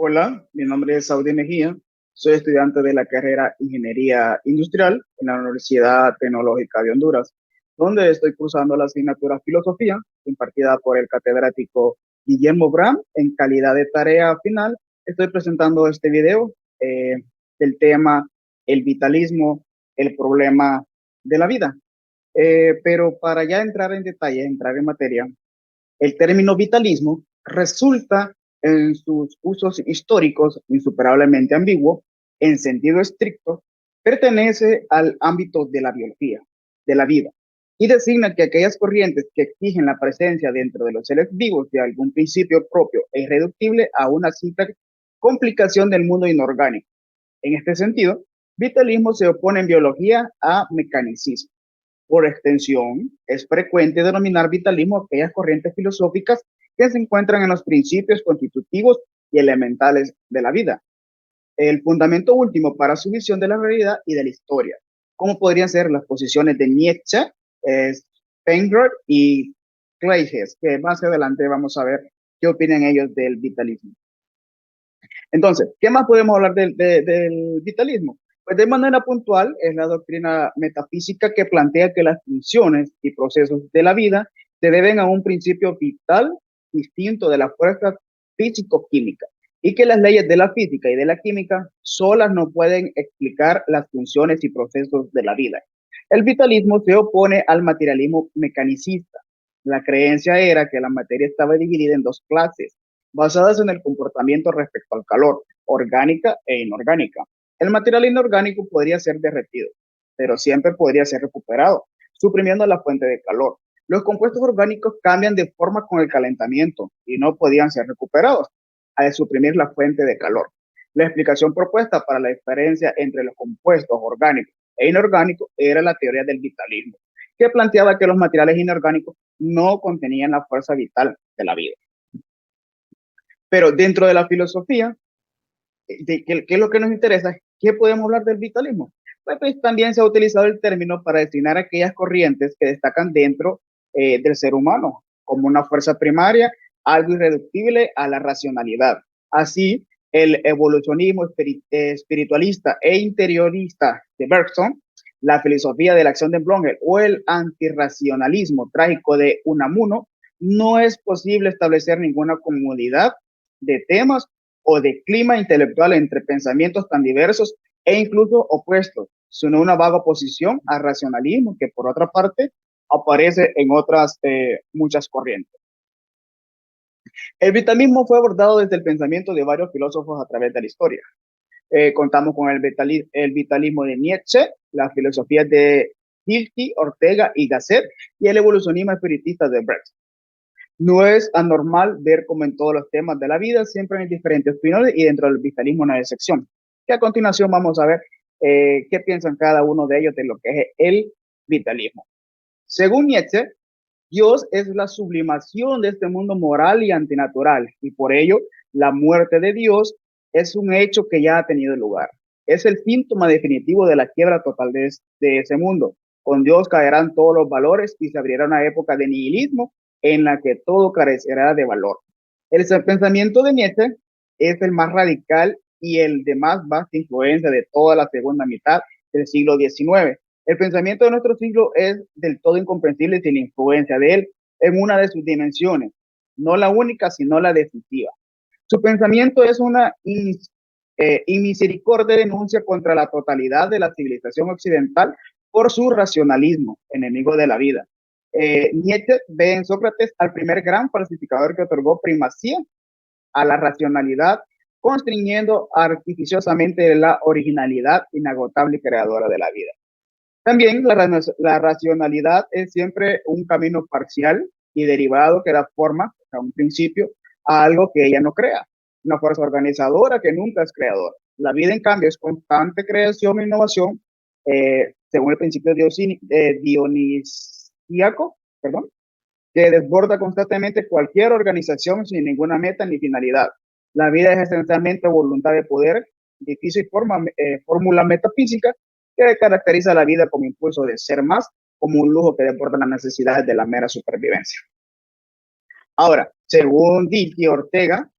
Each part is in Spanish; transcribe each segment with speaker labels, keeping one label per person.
Speaker 1: Hola, mi nombre es Saudi Mejía, soy estudiante de la carrera Ingeniería Industrial en la Universidad Tecnológica de Honduras, donde estoy cursando la asignatura Filosofía, impartida por el catedrático Guillermo Bram. En calidad de tarea final, estoy presentando este video del tema el vitalismo, el problema de la vida. Pero para ya entrar en detalle, entrar en materia, el término vitalismo resulta en sus usos históricos insuperablemente ambiguo. En sentido estricto, pertenece al ámbito de la biología, de la vida, y designa que aquellas corrientes que exigen la presencia dentro de los seres vivos de algún principio propio e irreductible a una simple complicación del mundo inorgánico. En este sentido, vitalismo se opone en biología a mecanicismo. Por extensión, es frecuente denominar vitalismo a aquellas corrientes filosóficas que se encuentran en los principios constitutivos y elementales de la vida, el fundamento último para su visión de la realidad y de la historia, como podrían ser las posiciones de Nietzsche, Spengler y Clages, que más adelante vamos a ver qué opinan ellos del vitalismo. Entonces, ¿qué más podemos hablar del vitalismo? Pues de manera puntual es la doctrina metafísica que plantea que las funciones y procesos de la vida se deben a un principio vital distinto de las fuerzas físico-químicas y que las leyes de la física y de la química solas no pueden explicar las funciones y procesos de la vida. El vitalismo se opone al materialismo mecanicista. La creencia era que la materia estaba dividida en dos clases, basadas en el comportamiento respecto al calor, orgánica e inorgánica. El material inorgánico podría ser derretido, pero siempre podría ser recuperado, suprimiendo la fuente de calor. Los compuestos orgánicos cambian de forma con el calentamiento y no podían ser recuperados al suprimir la fuente de calor. La explicación propuesta para la diferencia entre los compuestos orgánicos e inorgánicos era la teoría del vitalismo, que planteaba que los materiales inorgánicos no contenían la fuerza vital de la vida. Pero dentro de la filosofía, ¿qué es lo que nos interesa? ¿Qué podemos hablar del vitalismo? Pues también se ha utilizado el término para designar aquellas corrientes que destacan dentro del ser humano como una fuerza primaria, algo irreductible a la racionalidad. Así, el evolucionismo espiritualista e interiorista de Bergson, la filosofía de la acción de Blondel o el antirracionalismo trágico de Unamuno, no es posible establecer ninguna comunidad de temas o de clima intelectual entre pensamientos tan diversos e incluso opuestos, sino una vaga oposición al racionalismo que por otra parte aparece en otras muchas corrientes. El vitalismo fue abordado desde el pensamiento de varios filósofos a través de la historia. Contamos con el vitalismo de Nietzsche, las filosofías de Hilty, Ortega y Gasset y el evolucionismo espiritista de Brecht. No es anormal ver como en todos los temas de la vida siempre hay diferentes opiniones y dentro del vitalismo no hay excepción. Que a continuación vamos a ver qué piensan cada uno de ellos de lo que es el vitalismo. Según Nietzsche, Dios es la sublimación de este mundo moral y antinatural y por ello la muerte de Dios es un hecho que ya ha tenido lugar. Es el síntoma definitivo de la quiebra total de ese mundo. Con Dios caerán todos los valores y se abrirá una época de nihilismo en la que todo carecerá de valor. El pensamiento de Nietzsche es el más radical y el de más vasta influencia de toda la segunda mitad del siglo XIX. El pensamiento de nuestro siglo es del todo incomprensible sin la influencia de él en una de sus dimensiones, no la única, sino la decisiva. Su pensamiento es una inmisericordia denuncia contra la totalidad de la civilización occidental por su racionalismo, enemigo de la vida. Nietzsche ve en Sócrates al primer gran falsificador que otorgó primacía a la racionalidad, constriñendo artificiosamente la originalidad inagotable y creadora de la vida. También la racionalidad es siempre un camino parcial y derivado que da forma, a un principio, a algo que ella no crea, una fuerza organizadora que nunca es creadora. La vida, en cambio, es constante creación e innovación, según el principio dionisíaco, perdón, que desborda constantemente cualquier organización sin ninguna meta ni finalidad. La vida es esencialmente voluntad de poder, difícil fórmula metafísica que caracteriza la vida como impulso de ser más, como un lujo que deporta las necesidades de la mera supervivencia. Ahora, según Dicky Ortega,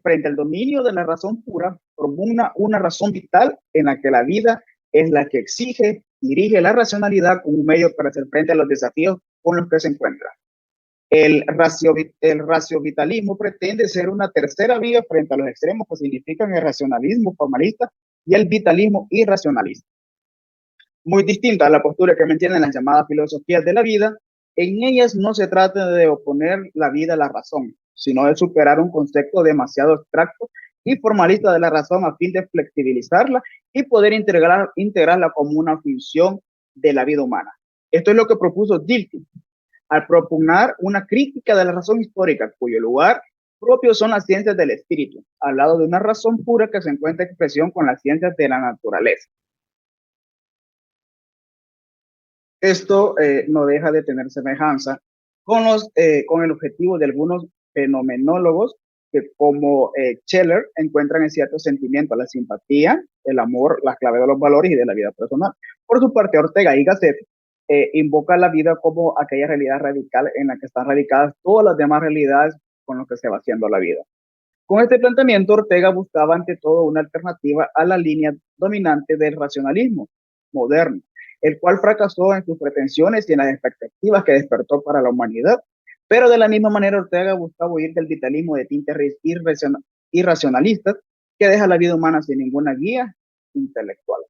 Speaker 1: frente al dominio de la razón pura, formula una razón vital en la que la vida es la que exige, dirige la racionalidad como un medio para hacer frente a los desafíos con los que se encuentra. El raciovitalismo pretende ser una tercera vía frente a los extremos que significan el racionalismo formalista y el vitalismo irracionalista. Muy distinta a la postura que mantienen las llamadas filosofías de la vida, en ellas no se trata de oponer la vida a la razón, sino de superar un concepto demasiado abstracto y formalista de la razón a fin de flexibilizarla y poder integrarla como una función de la vida humana. Esto es lo que propuso Dilthey al propugnar una crítica de la razón histórica, cuyo lugar propio son las ciencias del espíritu, al lado de una razón pura que se encuentra en expresión con las ciencias de la naturaleza. Esto no deja de tener semejanza con el objetivo de algunos fenomenólogos que, como Scheller, encuentran en cierto sentimiento la simpatía, el amor, la clave de los valores y de la vida personal. Por su parte, Ortega y Gasset invoca la vida como aquella realidad radical en la que están radicadas todas las demás realidades con las que se va haciendo la vida. Con este planteamiento, Ortega buscaba ante todo una alternativa a la línea dominante del racionalismo moderno, el cual fracasó en sus pretensiones y en las expectativas que despertó para la humanidad. Pero de la misma manera, Ortega buscaba huir del vitalismo de tintes irracionalistas que deja la vida humana sin ninguna guía intelectual.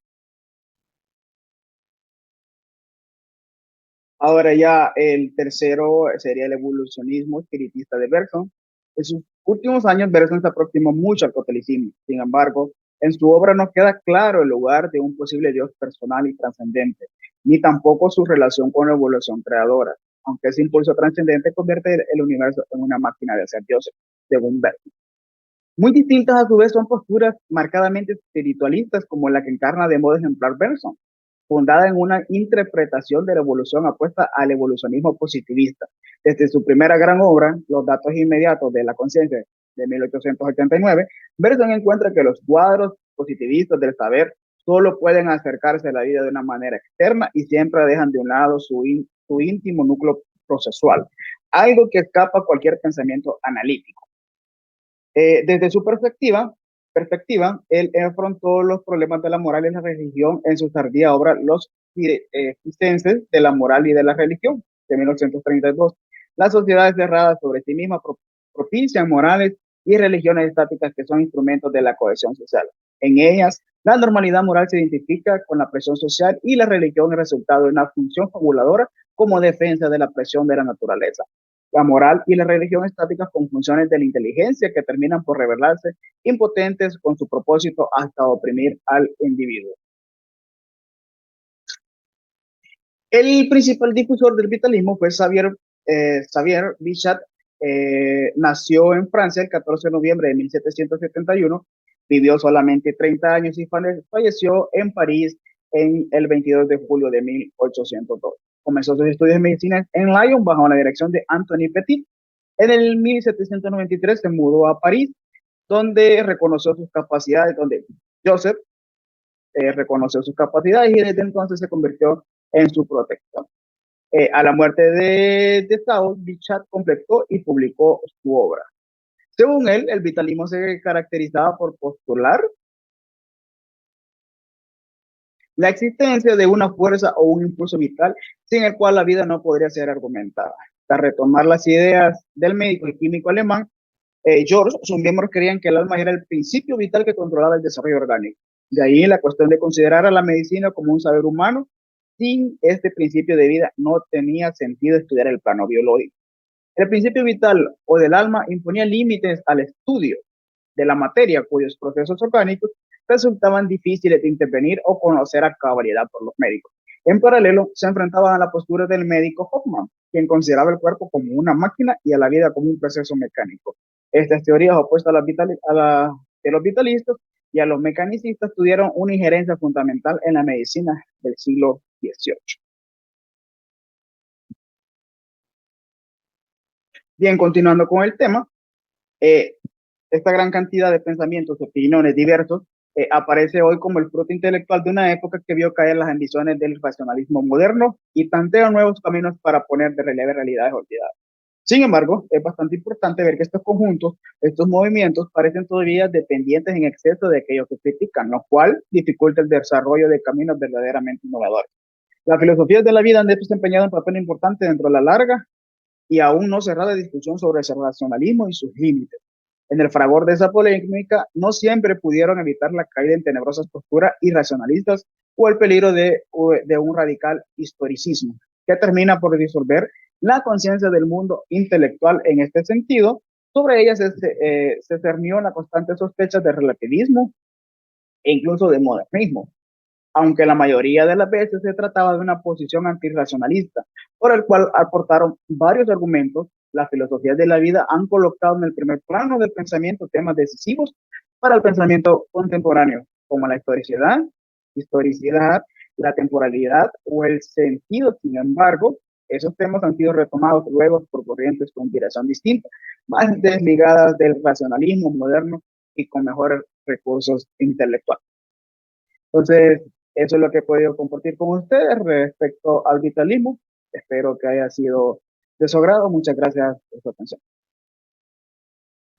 Speaker 1: Ahora ya el tercero sería el evolucionismo espiritista de Bergson. En sus últimos años, Bergson se aproximó mucho al catolicismo. Sin embargo, en su obra no queda claro el lugar de un posible Dios personal y trascendente, ni tampoco su relación con la evolución creadora, aunque ese impulso trascendente convierte el universo en una máquina de hacer dioses, según Bergson. Muy distintas a su vez son posturas marcadamente espiritualistas como la que encarna de modo ejemplar Bergson, fundada en una interpretación de la evolución apuesta al evolucionismo positivista. Desde su primera gran obra, Los datos inmediatos de la conciencia, de 1889, Bergson encuentra que los cuadros positivistas del saber solo pueden acercarse a la vida de una manera externa y siempre dejan de un lado su íntimo núcleo procesual, algo que escapa a cualquier pensamiento analítico. Desde su perspectiva, él afrontó los problemas de la moral y la religión en su tardía obra Los Cistenses de la moral y de la religión, de 1932. Las sociedades cerradas sobre sí mismas propician morales y religiones estáticas que son instrumentos de la cohesión social. En ellas, la normalidad moral se identifica con la presión social y la religión es resultado de una función fabuladora como defensa de la presión de la naturaleza. La moral y la religión estáticas con funciones de la inteligencia que terminan por revelarse impotentes con su propósito hasta oprimir al individuo. El principal difusor del vitalismo fue Xavier Bichat. Nació en Francia el 14 de noviembre de 1771, vivió solamente 30 años y falleció en París en el 22 de julio de 1802. Comenzó sus estudios de medicina en Lyon bajo la dirección de Anthony Petit. En el 1793 se mudó a París, donde reconoció sus capacidades, donde Joseph reconoció sus capacidades y desde entonces se convirtió en su protector. A la muerte de Saul, Bichat completó y publicó su obra. Según él, el vitalismo se caracterizaba por postular la existencia de una fuerza o un impulso vital sin el cual la vida no podría ser argumentada. Para retomar las ideas del médico y químico alemán, George, sus miembros creían que el alma era el principio vital que controlaba el desarrollo orgánico. De ahí la cuestión de considerar a la medicina como un saber humano. Sin este principio de vida no tenía sentido estudiar el plano biológico. El principio vital o del alma imponía límites al estudio de la materia cuyos procesos orgánicos resultaban difíciles de intervenir o conocer a cabalidad por los médicos. En paralelo, se enfrentaban a la postura del médico Hoffman, quien consideraba el cuerpo como una máquina y a la vida como un proceso mecánico. Estas teorías opuestas de los vitalistas y a los mecanicistas tuvieron una injerencia fundamental en la medicina del siglo XVIII. Bien, continuando con el tema, eh, esta gran cantidad de pensamientos, opiniones diversos, aparece hoy como el fruto intelectual de una época que vio caer las ambiciones del racionalismo moderno y tantea nuevos caminos para poner de relieve realidades olvidadas. Sin embargo, es bastante importante ver que estos conjuntos, estos movimientos, parecen todavía dependientes en exceso de aquellos que critican, lo cual dificulta el desarrollo de caminos verdaderamente innovadores. Las filosofías de la vida han desempeñado un papel importante dentro de la larga y aún no cerrada discusión sobre el racionalismo y sus límites. En el fragor de esa polémica, no siempre pudieron evitar la caída en tenebrosas posturas irracionalistas o el peligro de un radical historicismo, que termina por disolver la conciencia del mundo intelectual en este sentido. Sobre ella se cernió la constante sospecha de relativismo e incluso de modernismo, aunque la mayoría de las veces se trataba de una posición antirracionalista, por el cual aportaron varios argumentos. Las filosofías de la vida han colocado en el primer plano del pensamiento temas decisivos para el pensamiento contemporáneo, como la historicidad, la temporalidad o el sentido. Sin embargo, esos temas han sido retomados luego por corrientes con dirección distinta, más desligadas del racionalismo moderno y con mejores recursos intelectuales. Entonces, eso es lo que he podido compartir con ustedes respecto al vitalismo. Espero que haya sido de su agrado. Muchas gracias por su atención.